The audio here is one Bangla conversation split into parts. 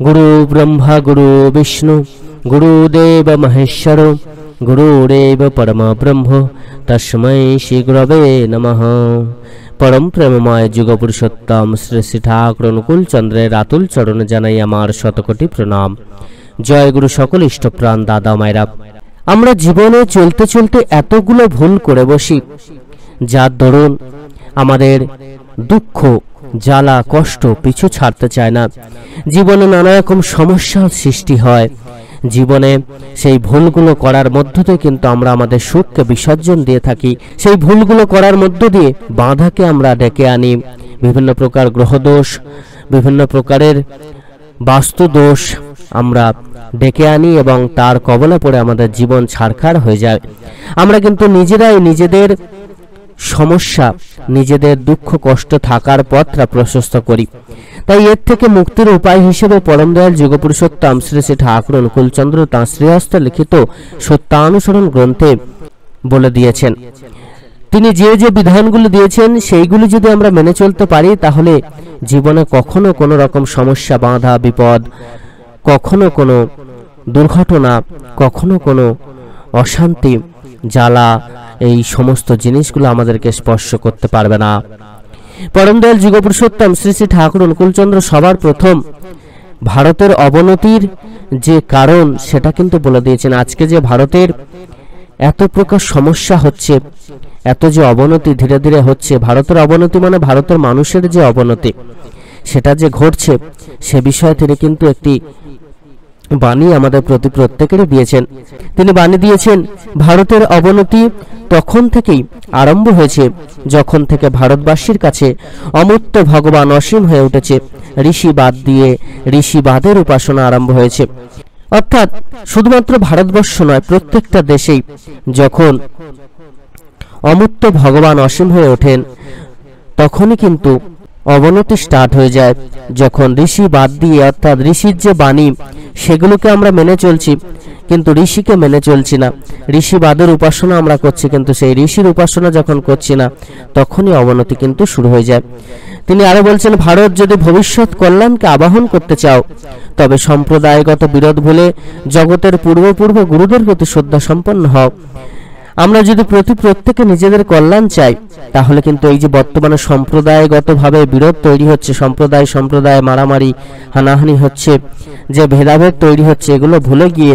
गुरु ब्रह्मा गुरु विष्णु गुरुदेव महेश्वर गुरुरेव परम ब्रह्म तस्मै श्री गुरवे नमः। परम प्रेममय जुग पुरुषोत्तम श्री श्री ठाकुर अनुकूल चंद्रेर आतुल चरण जानाई आमार शतकोटी प्रणाम। जय गुरु सकल इष्टप्राण दादा मायरा। আমরা জীবনে চলতে চলতে এতগুলো ভুল করে বসি যার দরুন আমাদের দুঃখ জ্বালা কষ্ট পিছু ছাড়তে চায় না। জীবনে নানা রকম সমস্যার সৃষ্টি হয়। জীবনে সেই ভুলগুলো করার মধ্য দিয়ে কিন্তু আমরা আমাদের সুখকে বিসর্জন দিয়ে থাকি। সেই ভুলগুলো করার মধ্য দিয়ে বাধাকে আমরা ডেকে আনি। বিভিন্ন প্রকার গ্রহদোষ, বিভিন্ন প্রকারের বাস্তু দোষ আমরা ডেকে আনি এবং তার কবলে পড়ে আমাদের জীবন ছারখার হয়ে যায়। আমরা কিন্তু নিজেরাই নিজেদের সমস্যা, নিজেদের দুঃখ কষ্ট থাকার পথটা প্রশস্ত করি। তাই এর থেকে মুক্তির উপায় হিসেবে পরম দয়াল যুগ পুরুষোত্তম শ্রী শ্রী ঠাকুর অনুকূলচন্দ্র তাঁর শ্রীহস্তে লিখিত সত্যানুসরণ গ্রন্থে বলে দিয়েছেন। তিনি যে যে বিধানগুলো দিয়েছেন সেইগুলি যদি আমরা মেনে চলতে পারি তাহলে জীবনে কখনো কোনো রকম সমস্যা, বাধা, বিপদ, কখনো কোনো দুর্ঘটনা, কখনো কোনো অশান্তি, জ্বালা, এই সমস্ত জিনিসগুলো আমাদেরকে স্পর্শ করতে পারবে না। পরম দয়াল যুগ পুরুষোত্তম শ্রী শ্রী ঠাকুর অনুকূলচন্দ্র সবার প্রথম ভারতের অবনতির যে কারণ সেটা কিন্তু বলে দিয়েছেন। আজকে যে ভারতের এত প্রকার সমস্যা হচ্ছে, এত যে অবনতি ধীরে ধীরে হচ্ছে, ভারতের অবনতি মানে ভারতের মানুষের যে অবনতি সেটা যে ঘটছে, সে বিষয়ে তিনি কিন্তু একটি বাণী আমাদের প্রতি প্রত্যেকেরই দিয়েছেন। তিনি বাণী দিয়েছেন ভারতের অবনতি তখন থেকেই আরম্ভ হয়েছে যখন থেকে ভারতবাসীর কাছে অমূর্ত ভগবান অসীম হয়ে উঠেছে। ঋষিবাদ দিয়ে ঋষিবাদের উপাসনা আরম্ভ হয়েছে। অর্থাৎ শুধুমাত্র ভারতবর্ষ নয়, প্রত্যেকটা দেশেই যখন অমূর্ত ভগবান অসীম হয়ে ওঠেন তখনই কিন্তু অবনতি স্টার্ট হয়ে যায়। যখন ঋষি বাদ দিয়ে, অর্থাৎ ঋষির যে বাণী সেগুলোকে আমরা মেনে চলছি কিন্তু ঋষিকে মেনে চলছি না, ঋষিবাদের উপাসনা আমরা করছি কিন্তু সেই ঋষির উপাসনা যখন করছি না তখনই অবনতি কিন্তু শুরু হয়ে যায়। তিনি আরো বলছেন, ভারত যদি ভবিষ্যৎ কল্যাণকে আবাহন করতে চাও তবে সম্প্রদায়গত বিরোধ ভুলে জগতের পূর্ব গুরুদের প্রতি শ্রদ্ধা সম্পন্ন হও। আমরা যদি প্রত্যেকে নিজেদের কল্যাণ চাই তাহলে কিন্তু এই যে বর্তমানে সম্প্রদায়গতভাবে বিরোধ তৈরি হচ্ছে, সম্প্রদায় মারামারি হানাহানি হচ্ছে, যে ভেদাভেদ তৈরি হচ্ছে, এগুলো ভুলে গিয়ে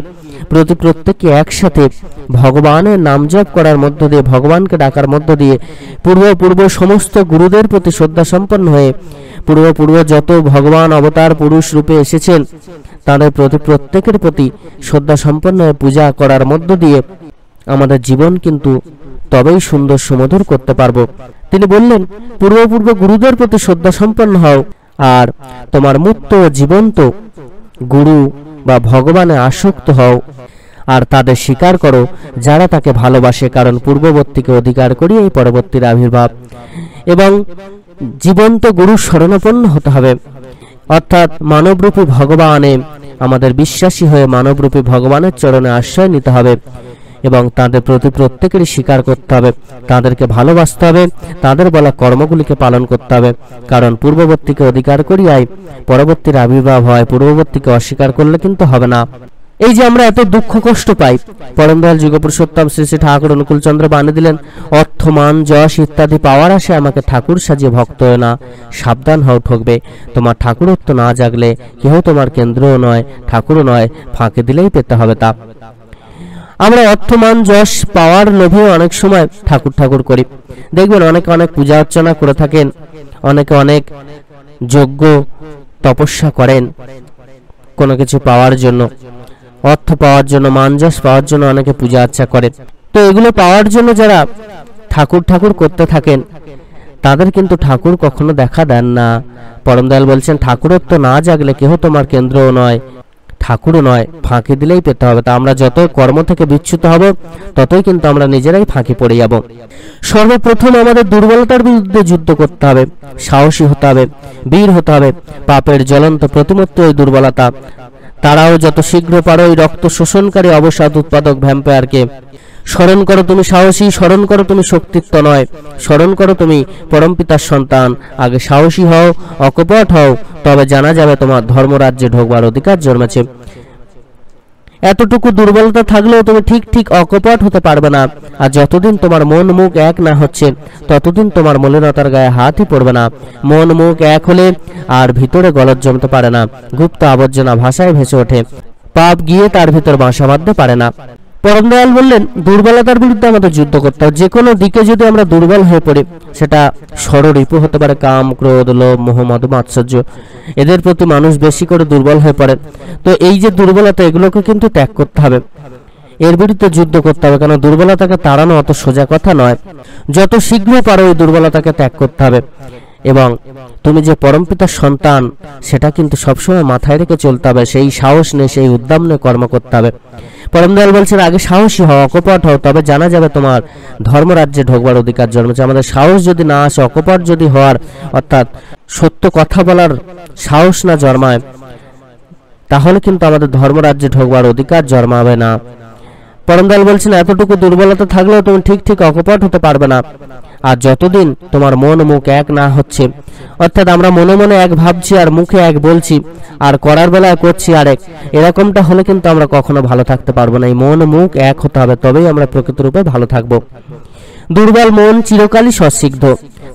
প্রত্যেককে একসাথে ভগবানের নাম জপ করার মধ্য দিয়ে, ভগবানকে ডাকার মধ্য দিয়ে পূর্ব সমস্ত গুরুদের প্রতি শ্রদ্ধা সম্পন্ন হয়ে পূর্ব যত ভগবান অবতার পুরুষ রূপে এসেছেন তাদের প্রত্যেকের প্রতি শ্রদ্ধা সম্পন্ন হয়ে পূজা করার মধ্য দিয়ে আমাদের জীবন কিন্তু তবেই সুন্দর সুমধুর করতে পারবো। তিনি বললেন, পূর্ব গুরুদের প্রতি শ্রদ্ধা সম্পন্ন হও আর তোমার মুক্ত জীবন্ত গুরু বা ভগবানে আসক্ত হও আর তাদের স্বীকার করো যারা তাকে ভালোবাসে, কারণ পূর্ববর্তীকে অধিকার করি এই পরবর্তীর আবির্ভাব। এবং জীবন্ত গুরু শরণাপন্ন হতে হবে, অর্থাৎ মানবরূপী ভগবানে আমাদের বিশ্বাসী হয়ে মানবরূপী ভগবানের চরণে আশ্রয় নিতে হবে এবং তাদের প্রতি প্রত্যেকেরই স্বীকার করতে হবে, তাদেরকে ভালোবাসতে হবে, তাদের বলা কর্মগুলিকে পালন করতে হবে, কারণ পূর্ববর্তীকে অধিকার করিয়াই পরবর্তীর আবির্ভাব হয়। পূর্ববর্তীকে অস্বীকার করলে কিন্তু হবে না। এই যে আমরা এত দুঃখ কষ্ট পাই, পরম দয়াল যুগ পুরুষোত্তম শ্রী শ্রী ঠাকুর অনুকূলচন্দ্র বাণী দিলেন, অর্থ মান যশ ইত্যাদি পাওয়ার আশে আমাকে ঠাকুর সাজিয়ে ভক্ত হয়ে না, সাবধান হও ঠকবে। তোমার ঠাকুরত্ব না জাগলে কেহ তোমার কেন্দ্রও নয়, ঠাকুরও নয়, ফাঁকে দিলেই পেতে হবে তা। আমরা অর্থমান যশ পাওয়ার লোভেও অনেক সময় ঠাকুর করি। দেখবেন অনেক পূজা অর্চনা করে থাকেন, অনেক যজ্ঞ তপস্যা করেন কোনো কিছু পাওয়ার জন্য, অর্থ পাওয়ার জন্য, মান যশ পাওয়ার জন্য অনেকে পূজা আর্চা করেন। তো এগুলো পাওয়ার জন্য যারা ঠাকুর করতে থাকেন তাদের কিন্তু ঠাকুর কখনো দেখা দেন না। পরম দয়াল বলছেন, ঠাকুরত্ব না জাগলে কেহ তোমার কেন্দ্রও নয়, ঠাকুরও নয়, ফাঁকি দিলেই পেতে হবে। তা আমরা যত কর্ম থেকে বিচ্যুত হব ততই কিন্তু আমরা নিজেরাই ফাঁকি পড়ে যাব। সর্বপ্রথম আমাদের দুর্বলতার বিরুদ্ধে যুদ্ধ করতে হবে, সাহসী হতে হবে, বীর হতে হবে। পাপের জ্বলন্ত প্রতিমূর্তি ওই দুর্বলতা, তারাও যত শীঘ্র পারো ওই রক্ত শোষণকারী অবসাদ উৎপাদক ভ্যাম্পায়ারকে স্মরণ করো। তুমি সাহসী, স্মরণ করো তুমি শক্তিত্ব নয়, স্মরণ করো তুমি পরমপিতার সন্তান। আগে সাহসী হও, অকপট হও, তবে জানা যাবে তোমার ধর্মরাজ্যে ঢোকবার অধিকার জন্মেছে। এতটুকু দুর্বলতা থাকলেও তুমি ঠিক অকপট হতে পারবে না। আর যতদিন তোমার মন মুখ এক না হচ্ছে ততদিন তোমার মলিনতার গায়ে হাতই পড়বে না। মন মুখ এক হলে আর ভিতরে গলদ জমতে পারে না, গুপ্ত আবর্জনা ভাষায় ভেসে ওঠে, পাপ গিয়ে তার ভিতর বাসা বাঁধতে পারে না। পরম দয়াল বললেন, দুর্বলতার বিরুদ্ধে আমাদের যুদ্ধ করতে হবে। যে কোনো দিকে যদি আমরা দুর্বল হয়ে পড়ি, সেটা ষড়রিপু হতে পারে, কাম, ক্রোধ, লোভ, মোহ, মদ, মাৎসর্য, এদের প্রতি মানুষ বেশি করে দুর্বল হয়ে পড়ে। তো এই যে দুর্বলতা, এগুলোকে কিন্তু ত্যাগ করতে হবে, এর বিরুদ্ধে যুদ্ধ করতে হবে। কারণ দুর্বলতাকে তাড়ানো অত সোজা কথা নয়। যত শীঘ্র পারো ওই দুর্বলতাকে ত্যাগ করতে হবে। এবং তুমি যে পরমপিতার সন্তান সেটা কিন্তু সবসময় মাথায় রেখে চলতে হবে। সেই সাহস নিয়ে, সেই উদ্যম নিয়ে কর্ম করতে হবে। পরম দয়াল বলছেন, আগে সাহসী হও, অকপট হও, তবে জানা যাবে তোমার ধর্মরাজ্যে ঢোকবার অধিকার জন্মেছে। আমাদের সাহস যদি না আসে, অকপট যদি হওয়ার অর্থাৎ সত্য কথা বলার সাহস না জন্মায়, তাহলে কিন্তু আমাদের ধর্মরাজ্যে ঢোকবার অধিকার জন্মাবে না। পরম দয়াল বলছেন, এতটুকু দুর্বলতা থাকলেও তুমি ঠিক অকপট হতে পারবে না। আর যতদিন তোমার মন মুখ এক না হচ্ছে, অর্থাৎ আমরা মনে মনে এক ভাবছি আর মুখে এক বলছি আর করার বেলায় করছি আরেক, এরকমটা হলে কিন্তু আমরা কখনো ভালো থাকতে পারবো না। এই মন মুখ এক হতে হবে, তবেই আমরা প্রকৃত রূপে ভালো থাকবো। দুর্বল মন চিরকালই সস্নিগ্ধ,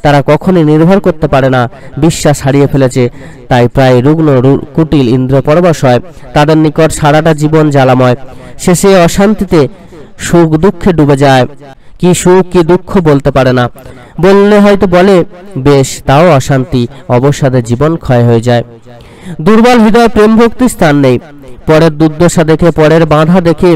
তারা কখনোই নির্ভর করতে পারে না, বিশ্বাস হারিয়ে ফেলেছে, তাই প্রায় রুগ্ন কুটিল ইন্দ্র পরবশ হয়। তাদের নিকট সারাটা জীবন জ্বালাময়, শেষে অশান্তিতে সুখ দুঃখে ডুবে যায়। কি সুখ কি দুঃখ বলতে পারে না, বললে হয়তো বলে বেশ, তাও অশান্তি, অবসাদে জীবন ক্ষয় হয়ে যায়। দুর্বল হৃদয় প্রেম ভক্তি স্থান নেই। পরের দুর্দশা দেখে, পরের বাধা দেখে,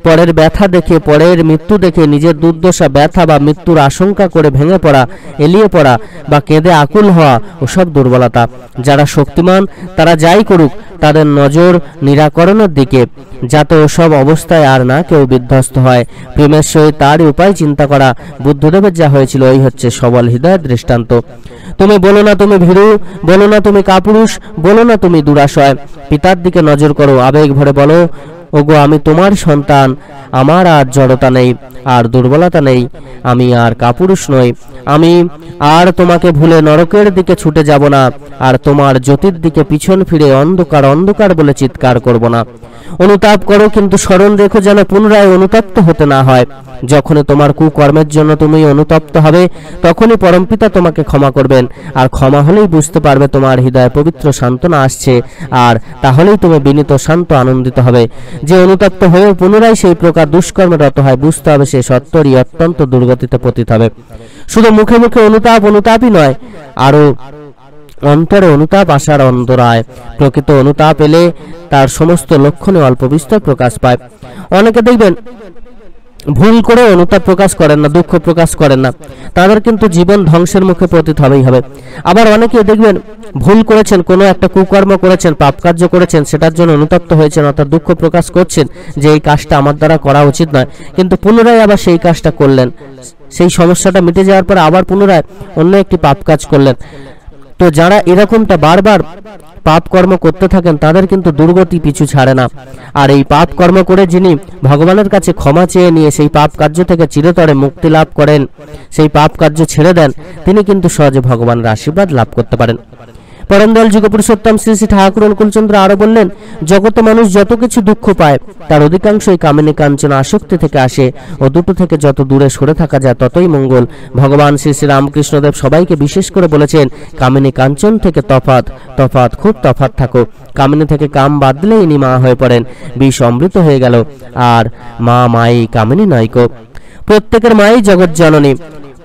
পরের ব্যথা দেখে, পরের মৃত্যু দেখে নিজের দুর্দশা, ব্যথা বা মৃত্যুর আশঙ্কা করে ভেঙে পড়া, এলিয়ে পড়া বা কেঁদে আকুল হওয়া ওসব দুর্বলতা। যারা শক্তিমান তারা যাই করুক, তাদের নজর নিরাকরণের দিকে, যাতে ওসব অবস্থায় আর না কেউ বিধ্বস্ত হয়। প্রেমের সহিত তারই উপায় চিন্তা করা বুদ্ধদেবের যা হয়েছিল, এই হচ্ছে সবল হৃদয়ের দৃষ্টান্ত। তুমি বলো না তুমি ভীরু, বলো না তুমি কাপুরুষ, বলো না তুমি দুরাশয়, পিতার দিকে নজর করো, আবেগ ভরে বলো, ওগো আমি তোমার সন্তান, আমার আর জড়তা নেই, আর দুর্বলতা নেই, আমি আর কাপুরুষ নই, আমি আর তোমাকে ভুলে নরকের দিকে ছুটে যাব না, আর তোমার জ্যোতির দিকে পিছন ফিরে অন্ধকার অন্ধকার বলে চিৎকার করব না। অনুতাপ করো, কিন্তু স্মরণ রেখো যেন পুনরায় অনুতপ্ত হতে না হয়। যখনই তোমার কুকর্মের জন্য তুমি অনুতপ্ত হবে, তখনই পরমপিতা তোমাকে ক্ষমা করবেন। আর ক্ষমা হলেই বুঝতে পারবে তোমার হৃদয়ে পবিত্র সান্ত্বনা আসছে, আর তাহলেই তুমি বিনীত শান্ত আনন্দিত হবে। যে অনুতপ্ত হয়েও পুনরায় সেই প্রকার দুষ্কর্মে রত হয়, বুঝতে হবে সে সত্তরই অত্যন্ত দুর্গতিতে পতিত হবে। শুধু মুখে মুখে অনুতাপই নয়, আরো অন্তরে অনুতাপ আসার অন্তরায়। প্রকৃত অনুতাপ এলে তার সমস্ত লক্ষণে অল্প বিস্তর প্রকাশ পায়। অনেকে দেখবেন ভুল করে অনুতাপ প্রকাশ করেন না, দুঃখ প্রকাশ করেন না, তাদের কিন্তু জীবন ধ্বংসের মুখে পতিত হবেই হবে। আবার অনেকে দেখবেন ভুল করেছেন, কোনো একটা কুকর্ম করেছেন, পাপ কার্য করেছেন, সেটার জন্য অনুতপ্ত হয়েছেন, অর্থাৎ দুঃখ প্রকাশ করছেন যে এই কাজটা আমার দ্বারা করা উচিত নয়, কিন্তু পুনরায় আবার সেই কাজটা করলেন, সেই সমস্যাটা মিটে যাওয়ার পর আবার পুনরায় অন্য একটি পাপ কাজ করলেন। তো যারা এরকমটা বারবার পাপ কর্ম করতে থাকেন, তাদের কিন্তু দুর্গতি পিছু ছাড়ে না। আর এই পাপ কর্ম করে যিনি ভগবানের কাছে ক্ষমা চেয়ে নিয়ে সেই পাপ কার্য থেকে চিরতরে মুক্তি লাভ করেন, সেই পাপ কার্য ছেড়ে দেন, তিনি কিন্তু সহজে ভগবানের আশীর্বাদ লাভ করতে পারেন। পরম দয়াল যুগ পুরুষোত্তম শ্রী শ্রী ঠাকুর অনুকূলচন্দ্র আরো বললেন, জগতে মানুষ যত কিছু দুঃখ পায় তার অধিকাংশই কামিনী কাঞ্চন আসক্তি থেকে আসে, ও দুটো থেকে যত দূরে সরে থাকা যায় ততই মঙ্গল। ভগবান শ্রী শ্রী রামকৃষ্ণদেব সবাইকে বিশেষ করে বলেছেন, কামিনী কাঞ্চন থেকে তফাৎ খুব তফাৎ থাকো। কামিনী থেকে কাম বাদ দিলেই ইনি মা হয়ে পড়েন, বিষ অমৃত হয়ে গেল, আর মা মাই কামিনী নয়কো। প্রত্যেকের মাই জগৎ জননী,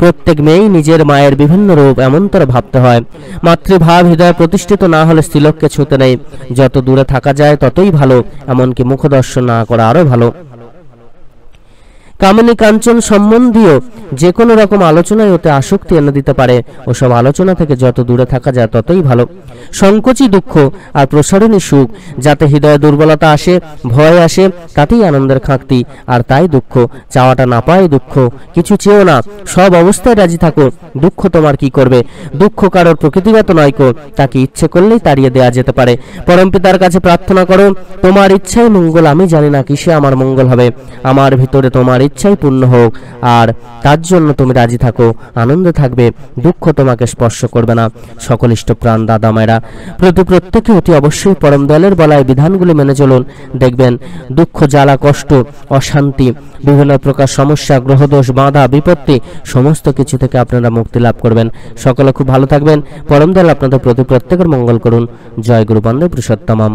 প্রত্যেক মেয়েই নিজের মায়ের বিভিন্ন রূপ, এমনতর ভাবতে হয়। মাতৃভাব হৃদয়ে প্রতিষ্ঠিত না হলে স্ত্রীলোককে ছুঁতে নেই। যত দূরে থাকা যায় ততই ভালো, এমনকি মুখদর্শন না করা আরো ভালো। কামিনী কাঞ্চন সম্বন্ধীয় যে কোনো রকম আলোচনায় ওতে আসক্তি এনে দিতে পারে। ওসব আলোচনা থেকে যত দূরে থাকা যায় ততই ভালো। সংকোচী দুঃখ আর প্রসারণী সুখ, যাতে হৃদয়ে দুর্বলতা আসে, ভয় আসে, তাতেই আনন্দের খাঁকতি, আর তাই দুঃখ। চাওয়াটা না পায় দুঃখ। কিছু চেয়েও না, সব অবস্থায় রাজি থাকো। দুঃখ তোমার কি করবে? দুঃখ কারোর প্রকৃতিগত নয় কো, তাকে ইচ্ছে করলেই তাড়িয়ে দেওয়া যেতে পারে। পরমপিতার কাছে প্রার্থনা করো, তোমার ইচ্ছাই মঙ্গল, আমি জানি না কিসে আমার মঙ্গল হবে। আমার ভিতরে তোমার ইচ্ছাই পূর্ণ হোক, আর তার জন্য তুমি রাজি থাকো, আনন্দে থাকবে। দুঃখ তোমাকে স্পর্শ করবে না। সকল ইষ্টপ্রাণ দাদা মায়েরা, প্রত্যেকে অতি অবশ্যই পরম দয়ালের বলায় বিধানগুলি মেনে চলুন। দেখবেন দুঃখ, জ্বালা, কষ্ট, অশান্তি, বিভিন্ন প্রকার সমস্যা, গ্রহদোষ, বাধা, বিপত্তি, সমস্ত কিছু থেকে আপনারা মুক্তি লাভ করবেন। সকলে খুব ভালো থাকবেন। পরম দয়াল আপনাদের প্রত্যেকের মঙ্গল করুন। জয় গুরু বন্দে পুরুষোত্তমম।